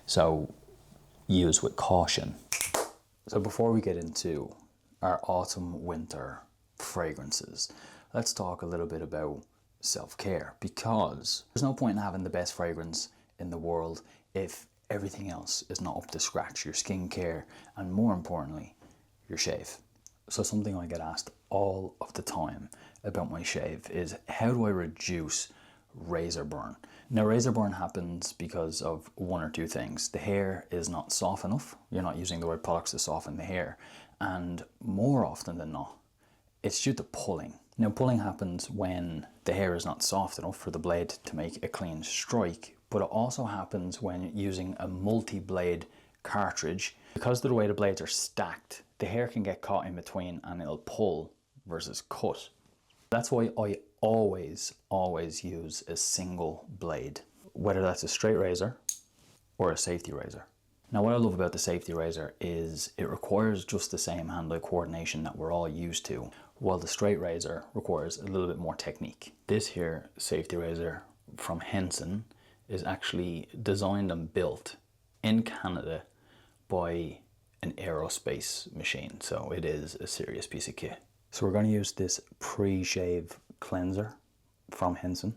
So use with caution. So before we get into our autumn winter fragrances, let's talk a little bit about self-care, because there's no point in having the best fragrance in the world if everything else is not up to scratch. Your skincare, and more importantly, your shave. So something I get asked all of the time about my shave is, how do I reduce razor burn? Now, razor burn happens because of one or two things. The hair is not soft enough. You're not using the right products to soften the hair. And more often than not, it's due to pulling. Now, pulling happens when the hair is not soft enough for the blade to make a clean strike, but it also happens when using a multi-blade cartridge. Because of the way the blades are stacked, the hair can get caught in between and it'll pull versus cut. That's why I always use a single blade, whether that's a straight razor or a safety razor. Now, what I love about the safety razor is it requires just the same hand-eye coordination that we're all used to, while the straight razor requires a little bit more technique. This here safety razor from Henson is actually designed and built in Canada by an aerospace machine, so it is a serious piece of kit. So we're going to use this pre-shave cleanser from Henson.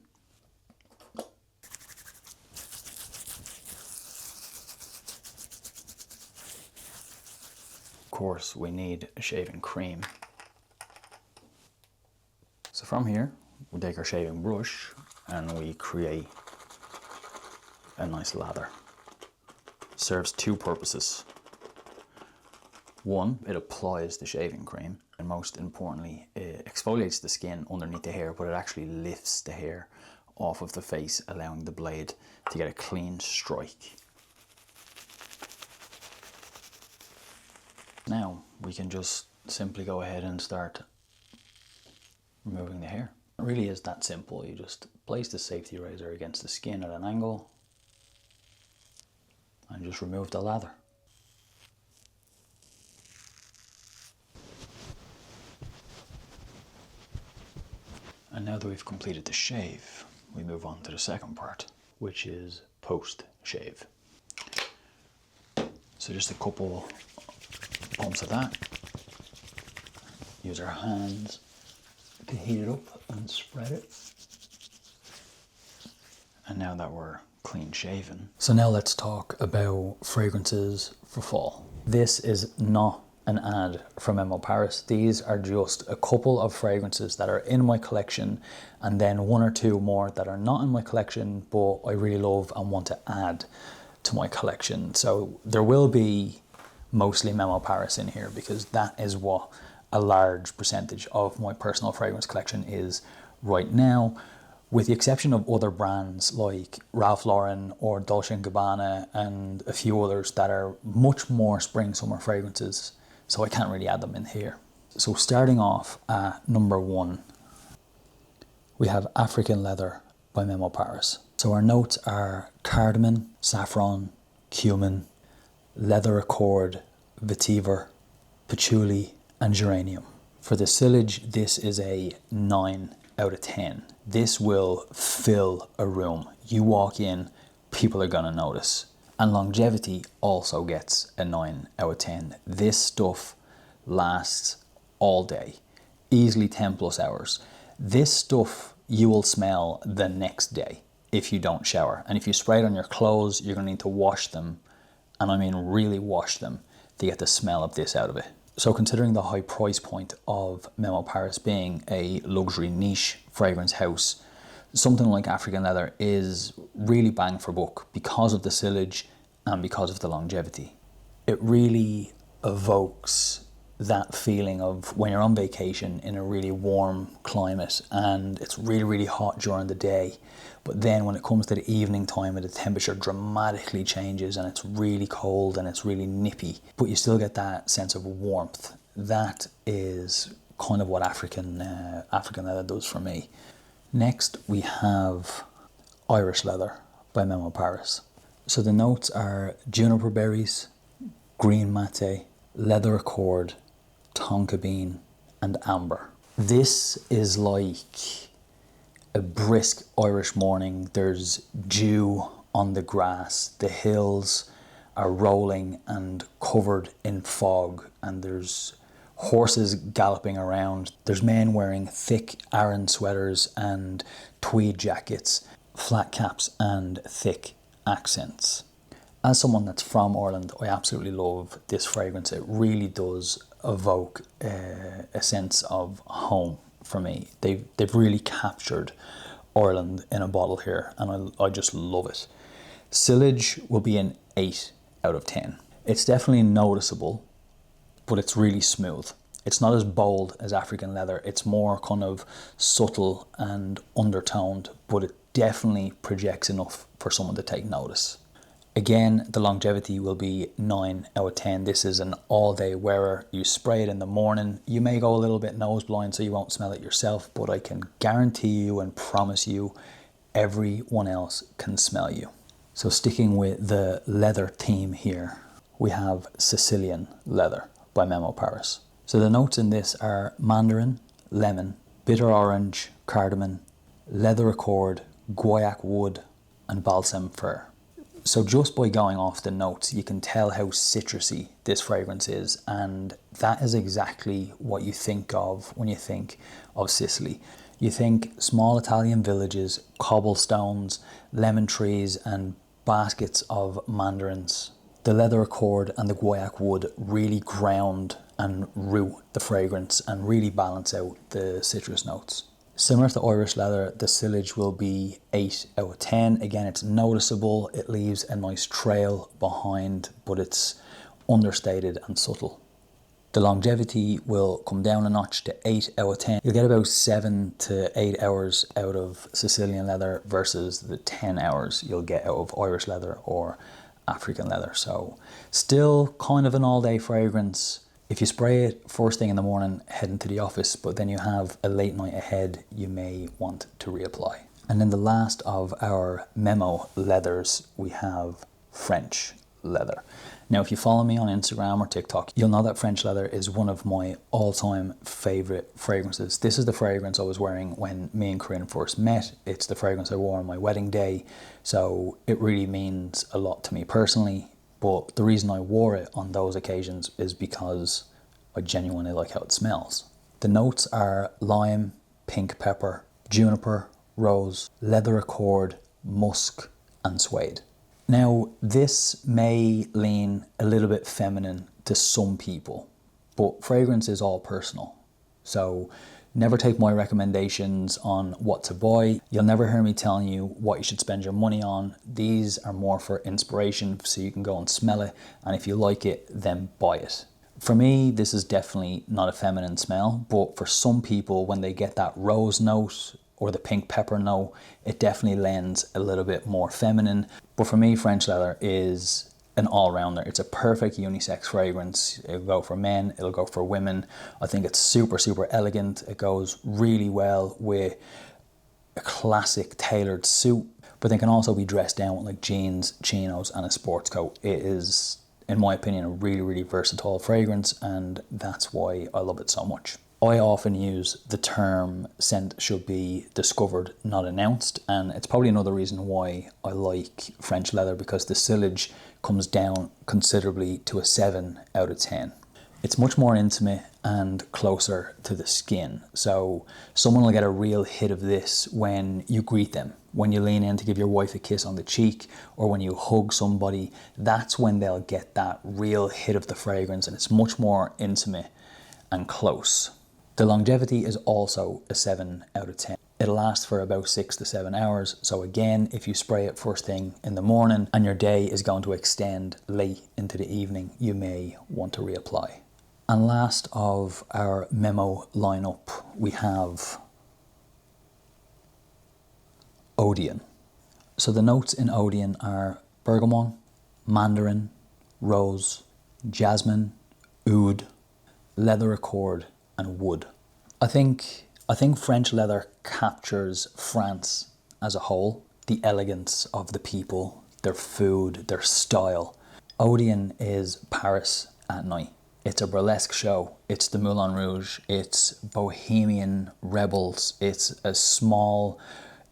Of course, we need a shaving cream. So from here, we take our shaving brush and we create a nice lather. Serves two purposes. One, it applies the shaving cream, and most importantly, it exfoliates the skin underneath the hair, but it actually lifts the hair off of the face, allowing the blade to get a clean strike. Now we can just simply go ahead and start removing the hair. It really is that simple. You just place the safety razor against the skin at an angle and just remove the lather. And now that we've completed the shave, we move on to the second part, which is post-shave. So just a couple pumps of that. Use our hands to heat it up and spread it. And now that we're clean shaven. So now let's talk about fragrances for fall. This is not an ad from Memo Paris. These are just a couple of fragrances that are in my collection, and then one or two more that are not in my collection but I really love and want to add to my collection. So there will be mostly Memo Paris in here, because that is what a large percentage of my personal fragrance collection is right now, with the exception of other brands like Ralph Lauren or Dolce & Gabbana and a few others that are much more spring summer fragrances, so I can't really add them in here. So starting off at number 1, we have African Leather by Memo Paris. So our notes are cardamom, saffron, cumin, leather accord, vetiver, patchouli and geranium. For the sillage, this is a 9 out of 10. This will fill a room. You walk in, people are gonna notice. And longevity also gets a 9 out of 10. This stuff lasts all day, easily 10 plus hours. This stuff you will smell the next day if you don't shower. And if you spray it on your clothes, you're gonna need to wash them, and I mean really wash them, to get the smell of this out of it. So considering the high price point of Memo Paris being a luxury niche fragrance house, something like African Leather is really bang for buck because of the sillage and because of the longevity. It really evokes that feeling of when you're on vacation in a really warm climate and it's really, really hot during the day, but then when it comes to the evening time and the temperature dramatically changes and it's really cold and it's really nippy, but you still get that sense of warmth. That is kind of what African Leather does for me. Next, we have Irish Leather by Memo Paris. So the notes are juniper berries, green mate, leather accord, tonka bean and amber. This is like a brisk Irish morning. There's dew on the grass, the hills are rolling and covered in fog, and there's horses galloping around. There's men wearing thick Aran sweaters and tweed jackets, flat caps and thick accents. As someone that's from Ireland, I absolutely love this fragrance. It really does evoke a sense of home for me. They've really captured Ireland in a bottle here, and I just love it. Sillage will be an 8 out of 10. It's definitely noticeable, but it's really smooth. It's not as bold as African leather. It's more kind of subtle and undertoned, but it definitely projects enough for someone to take notice. Again, the longevity will be 9 out of 10. This is an all-day wearer. You spray it in the morning. You may go a little bit nose blind so you won't smell it yourself, but I can guarantee you and promise you everyone else can smell you. So sticking with the leather theme here, we have Sicilian leather by Memo Paris. So the notes in this are mandarin, lemon, bitter orange, cardamom, leather accord, guaiac wood, and balsam fir. So just by going off the notes, you can tell how citrusy this fragrance is, and that is exactly what you think of when you think of Sicily. You think small Italian villages, cobblestones, lemon trees, and baskets of mandarins. The leather accord and the guaiac wood really ground and root the fragrance and really balance out the citrus notes. Similar to Irish leather, the sillage will be 8 out of 10. Again, it's noticeable, it leaves a nice trail behind, but it's understated and subtle. The longevity will come down a notch to 8 out of 10. You'll get about 7 to 8 hours out of Sicilian leather versus the 10 hours you'll get out of Irish leather or African leather. So still kind of an all-day fragrance. If you spray it first thing in the morning heading to the office, but then you have a late night ahead, you may want to reapply. And then the last of our Memo leathers, we have French leather. Now, if you follow me on Instagram or TikTok, you'll know that French leather is one of my all-time favorite fragrances. This is the fragrance I was wearing when me and Corinne first met. It's the fragrance I wore on my wedding day. So it really means a lot to me personally. But the reason I wore it on those occasions is because I genuinely like how it smells. The notes are lime, pink pepper, juniper, rose, leather accord, musk, and suede. Now, this may lean a little bit feminine to some people, but fragrance is all personal. So never take my recommendations on what to buy. You'll never hear me telling you what you should spend your money on. These are more for inspiration, so you can go and smell it, and if you like it, then buy it. For me, this is definitely not a feminine smell, but for some people, when they get that rose note or the pink pepper note, it definitely lends a little bit more feminine. But for me, French leather is an all-rounder. It's a perfect unisex fragrance. It'll go for men, it'll go for women. I think it's super, super elegant. It goes really well with a classic tailored suit, but they can also be dressed down with like jeans, chinos, and a sports coat. It is, in my opinion, a really, really versatile fragrance, and that's why I love it so much. I often use the term scent should be discovered, not announced, and it's probably another reason why I like French leather, because the sillage comes down considerably to a 7 out of 10. It's much more intimate and closer to the skin, so someone will get a real hit of this when you greet them, when you lean in to give your wife a kiss on the cheek, or when you hug somebody. That's when they'll get that real hit of the fragrance, and it's much more intimate and close. The longevity is also a 7 out of 10. It'll last for about 6 to 7 hours. So again, if you spray it first thing in the morning and your day is going to extend late into the evening, you may want to reapply. And last of our Memo lineup, we have Odon. So the notes in Odon are bergamot, mandarin, rose, jasmine, oud, leather accord, and wood. I think French leather captures France as a whole, the elegance of the people, their food, their style. Odon is Paris at night. It's a burlesque show. It's the Moulin Rouge. It's bohemian rebels. It's a small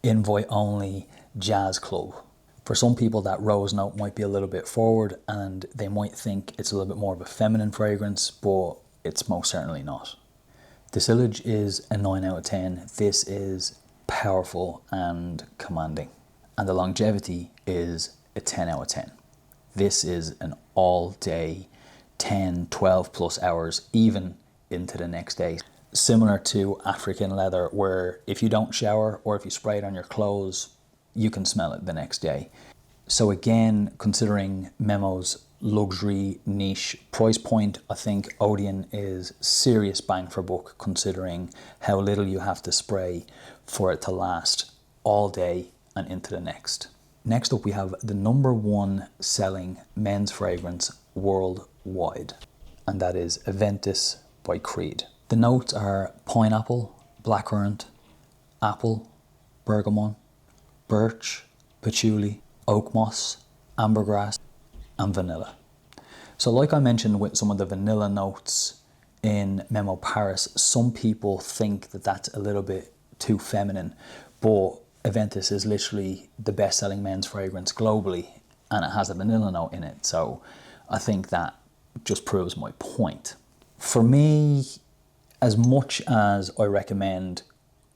invite-only jazz club. For some people, that rose note might be a little bit forward and they might think it's a little bit more of a feminine fragrance, but it's most certainly not. The sillage is a 9 out of 10. This is powerful and commanding. And the longevity is a 10 out of 10. This is an all day, 10, 12 plus hours, even into the next day. Similar to African leather, where if you don't shower or if you spray it on your clothes, you can smell it the next day. So again, considering Memo's luxury niche price point, I think Odon is serious bang for buck, considering how little you have to spray for it to last all day and into the next. Next up, we have the #1 selling men's fragrance worldwide, and that is Aventus by Creed. The notes are pineapple, blackcurrant, apple, bergamot, birch, patchouli, oak moss, ambergris, and vanilla. So like I mentioned with some of the vanilla notes in Memo Paris, some people think that that's a little bit too feminine, but Aventus is literally the best-selling men's fragrance globally, and it has a vanilla note in it. So I think that just proves my point. For me, as much as I recommend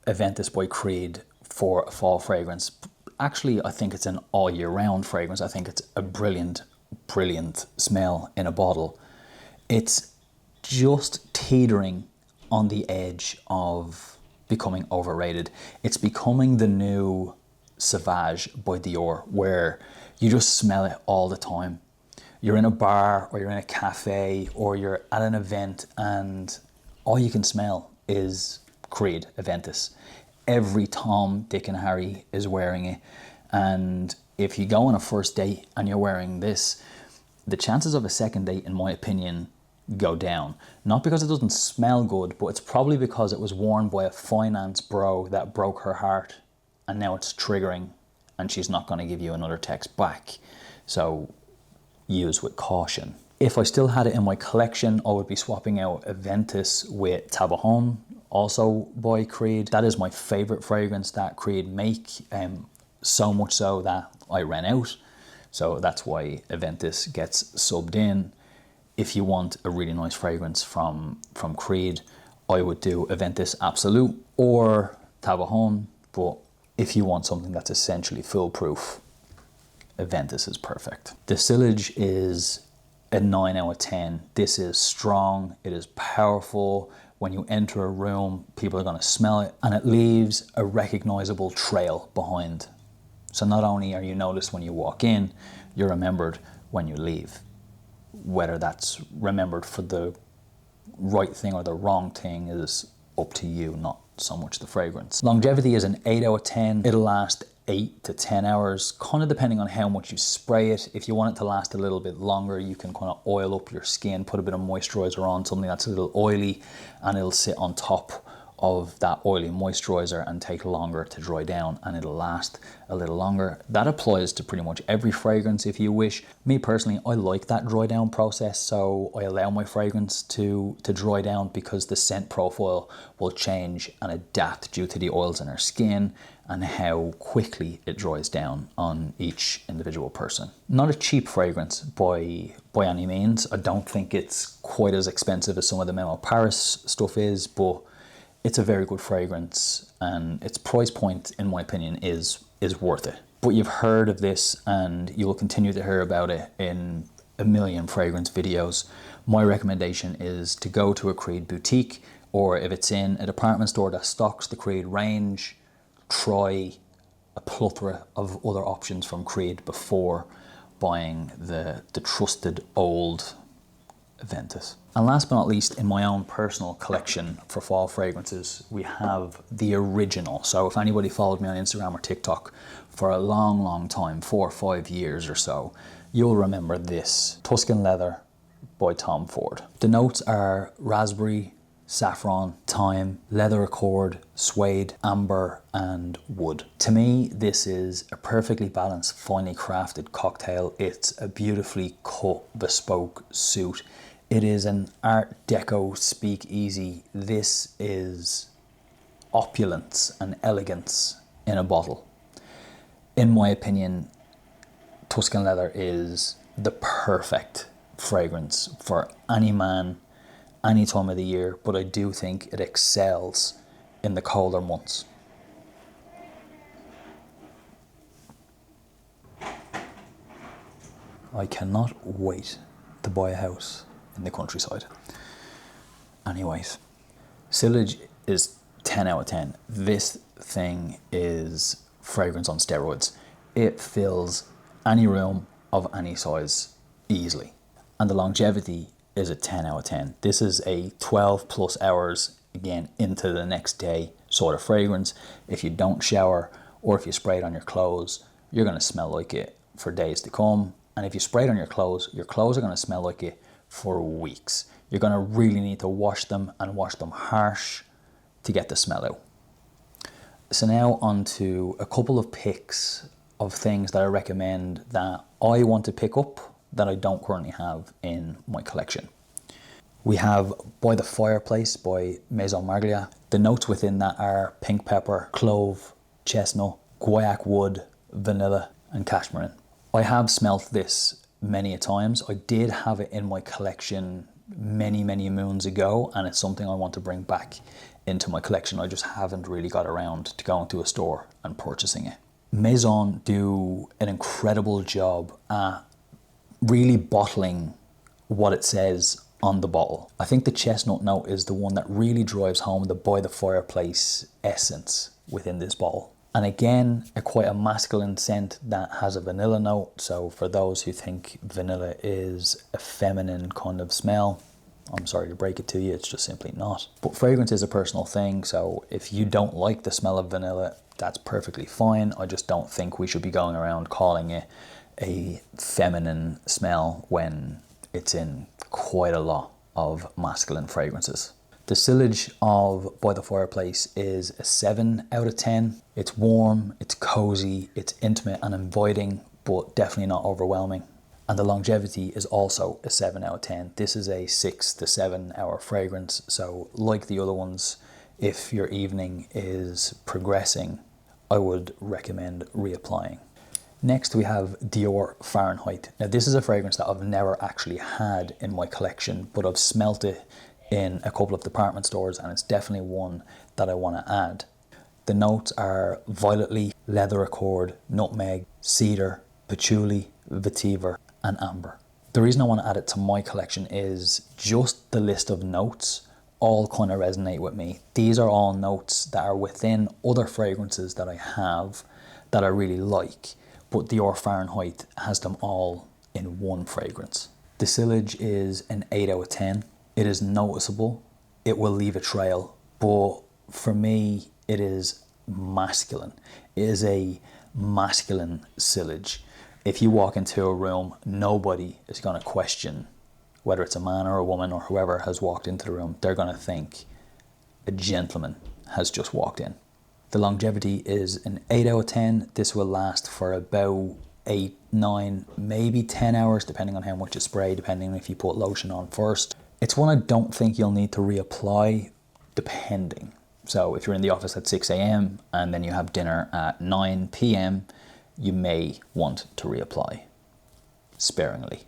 Aventus by Creed for a fall fragrance, actually I think it's an all year round fragrance. I think it's a brilliant, brilliant smell in a bottle. It's just teetering on the edge of becoming overrated. It's becoming the new Sauvage by Dior, where you just smell it all the time. You're in a bar or you're in a cafe or you're at an event and all you can smell is Creed Aventus. Every Tom, Dick and Harry is wearing it. And if you go on a first date and you're wearing this, the chances of a second date, in my opinion, go down. Not because it doesn't smell good, but it's probably because it was worn by a finance bro that broke her heart and now it's triggering and she's not going to give you another text back. So use with caution. If I still had it in my collection, I would be swapping out Aventus with Tabahon, also by Creed. That is my favorite fragrance that Creed make, so much so that I ran out. So that's why Aventus gets subbed in. If you want a really nice fragrance from Creed, I would do Aventus Absolute or Tabahon. But if you want something that's essentially foolproof, Aventus is perfect. The sillage is a 9 out of 10. This is strong, it is powerful. When you enter a room, people are going to smell it, and it leaves a recognizable trail behind. So not only are you noticed when you walk in, you're remembered when you leave. Whether that's remembered for the right thing or the wrong thing is up to you, not so much the fragrance. Longevity is an 8 out of 10. It'll last 8 to 10 hours, kind of depending on how much you spray it. If you want it to last a little bit longer, you can kind of oil up your skin, put a bit of moisturizer on, something that's a little oily, and it'll sit on top of that oily moisturizer and take longer to dry down, and it'll last a little longer. That applies to pretty much every fragrance if you wish. Me personally, I like that dry down process, so I allow my fragrance to dry down because the scent profile will change and adapt due to the oils in our skin and how quickly it dries down on each individual person. Not a cheap fragrance by any means. I don't think it's quite as expensive as some of the Memo Paris stuff is, but it's a very good fragrance, and its price point, in my opinion, is worth it. But you've heard of this and you will continue to hear about it in a million fragrance videos. My recommendation is to go to a Creed boutique, or if it's in a department store that stocks the Creed range, try a plethora of other options from Creed before buying the trusted old Aventus. And last but not least, in my own personal collection for fall fragrances, we have the original. So if anybody followed me on Instagram or TikTok for a long time, 4 or 5 years or so, you'll remember this Tuscan Leather by Tom Ford. The notes are raspberry, saffron, thyme, leather accord, suede, amber, and wood. To me, this is a perfectly balanced, finely crafted cocktail. It's a beautifully cut, bespoke suit. It is an Art Deco speakeasy. This is opulence and elegance in a bottle. In my opinion, Tuscan leather is the perfect fragrance for any man, any time of the year, but I do think it excels in the colder months. I cannot wait to buy a house in the countryside. Anyways, Sillage is 10 out of 10. This thing is fragrance on steroids. It fills any room of any size easily. And the longevity is a 10 out of 10. This is a 12 plus hours, again, into the next day sort of fragrance. If you don't shower or if you spray it on your clothes, you're going to smell like it for days to come. And if you spray it on your clothes are going to smell like it for weeks. You're going to really need to wash them and wash them harsh to get the smell out. So now on to a couple of picks of things that I recommend that I want to pick up that I don't currently have in my collection. We have By the Fireplace by Maison Margiela. The notes within that are pink pepper, clove, chestnut, guaiac wood, vanilla and cashmere. I have smelt this many a times. I did have it in my collection many moons ago, and it's something I want to bring back into my collection. I just haven't really got around to going to a store and purchasing it. Maison do an incredible job at really bottling what it says on the bottle. I think the chestnut note is the one that really drives home the By the Fireplace essence within this bottle. And again, quite a masculine scent that has a vanilla note. So for those who think vanilla is a feminine kind of smell, I'm sorry to break it to you, it's just simply not. But fragrance is a personal thing, so if you don't like the smell of vanilla, that's perfectly fine. I just don't think we should be going around calling it a feminine smell when it's in quite a lot of masculine fragrances. The sillage of By the Fireplace is a 7 out of 10. It's warm, it's cozy, it's intimate and inviting, but definitely not overwhelming. And the longevity is also a 7 out of 10. This is a 6 to 7 hour fragrance. So like the other ones, if your evening is progressing, I would recommend reapplying. Next we have Dior Fahrenheit. Now this is a fragrance that I've never actually had in my collection, but I've smelt it in a couple of department stores and it's definitely one that I want to add. The notes are violet leaf, leather accord, nutmeg, cedar, patchouli, vetiver and amber. The reason I want to add it to my collection is just the list of notes all kind of resonate with me. These are all notes that are within other fragrances that I have that I really like, but Dior Fahrenheit has them all in one fragrance. The sillage is an 8 out of 10. It is noticeable, it will leave a trail, but for me, it is masculine. It is a masculine sillage. If you walk into a room, nobody is going to question whether it's a man or a woman or whoever has walked into the room. They're going to think a gentleman has just walked in. The longevity is an 8 out of 10. This will last for about 8, 9, maybe 10 hours, depending on how much you spray, depending on if you put lotion on first. It's one I don't think you'll need to reapply, depending. So if you're in the office at 6 a.m. and then you have dinner at 9 p.m, you may want to reapply sparingly.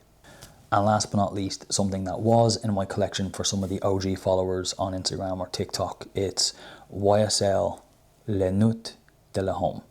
And last but not least, something that was in my collection for some of the OG followers on Instagram or TikTok, it's YSL Le Nuit de la Homme.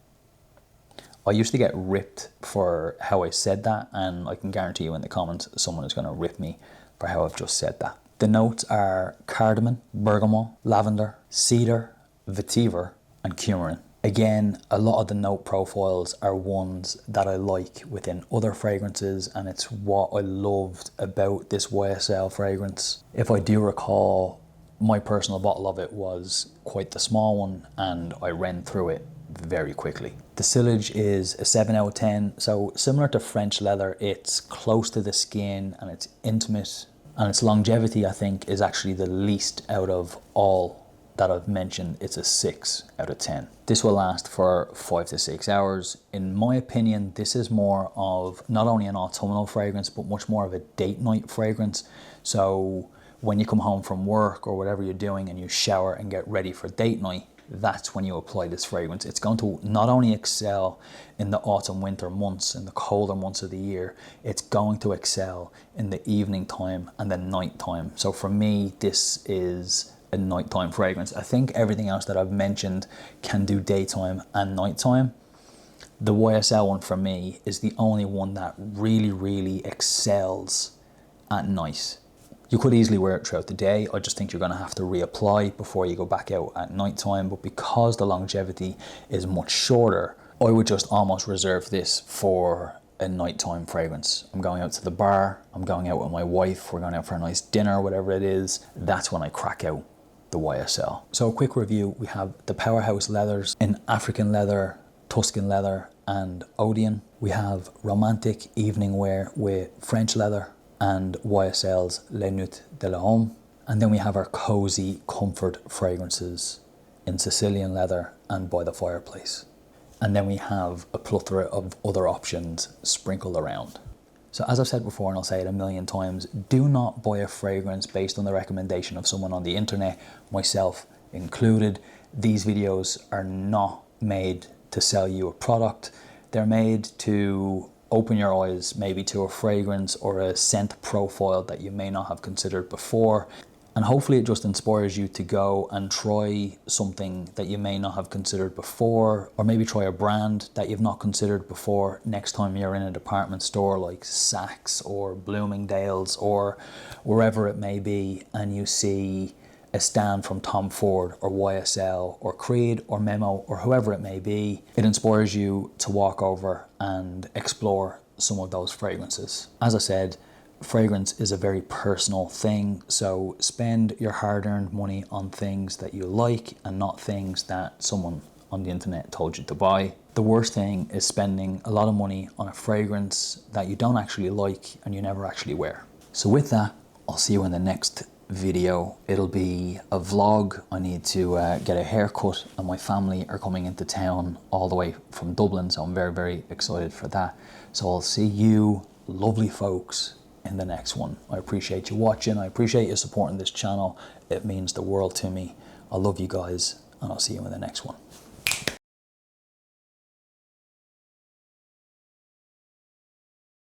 I used to get ripped for how I said that, and I can guarantee you in the comments someone is going to rip me for how I've just said that. The notes are cardamom, bergamot, lavender, cedar, vetiver and coumarin. Again, a lot of the note profiles are ones that I like within other fragrances, and it's what I loved about this YSL fragrance. If I do recall, my personal bottle of it was quite the small one and I ran through it very quickly. The sillage is a 7 out of 10. So similar to French leather, it's close to the skin and it's intimate, and its longevity I think is actually the least out of all that I've mentioned. It's a 6 out of 10. This will last for 5 to 6 hours. In my opinion, this is more of not only an autumnal fragrance, but much more of a date night fragrance. So when you come home from work or whatever you're doing and you shower and get ready for date night, that's when you apply this fragrance. It's going to not only excel in the autumn, winter months, in the colder months of the year, it's going to excel in the evening time and the night time. So for me, this is a nighttime fragrance. I think everything else that I've mentioned can do daytime and nighttime. The YSL one for me is the only one that really, really excels at night. You could easily wear it throughout the day. I just think you're going to have to reapply before you go back out at night time. But because the longevity is much shorter, I would just almost reserve this for a nighttime fragrance. I'm going out to the bar, I'm going out with my wife, we're going out for a nice dinner, whatever it is. That's when I crack out the YSL. So a quick review, we have the powerhouse leathers in African leather, Tuscan leather and Odon. We have romantic evening wear with French leather and YSL's Les Nuits de l'Homme. And then we have our cozy comfort fragrances in Sicilian leather and By the Fireplace. And then we have a plethora of other options sprinkled around. So as I've said before, and I'll say it a million times, do not buy a fragrance based on the recommendation of someone on the internet, myself included. These videos are not made to sell you a product. They're made to open your eyes maybe to a fragrance or a scent profile that you may not have considered before. And hopefully it just inspires you to go and try something that you may not have considered before, or maybe try a brand that you've not considered before next time you're in a department store like Saks or Bloomingdale's or wherever it may be, and you see a stand from Tom Ford or YSL or Creed or Memo or whoever it may be. It inspires you to walk over and explore some of those fragrances. As I said, fragrance is a very personal thing, so spend your hard-earned money on things that you like and not things that someone on the internet told you to buy. The worst thing is spending a lot of money on a fragrance that you don't actually like and you never actually wear. So with that, I'll see you in the next video. It'll be a vlog. I need to get a haircut and my family are coming into town all the way from Dublin, so I'm very, very excited for that. So I'll see you lovely folks in the next one. I appreciate you watching. I appreciate you supporting this channel. It means the world to me. I love you guys, and I'll see you in the next one.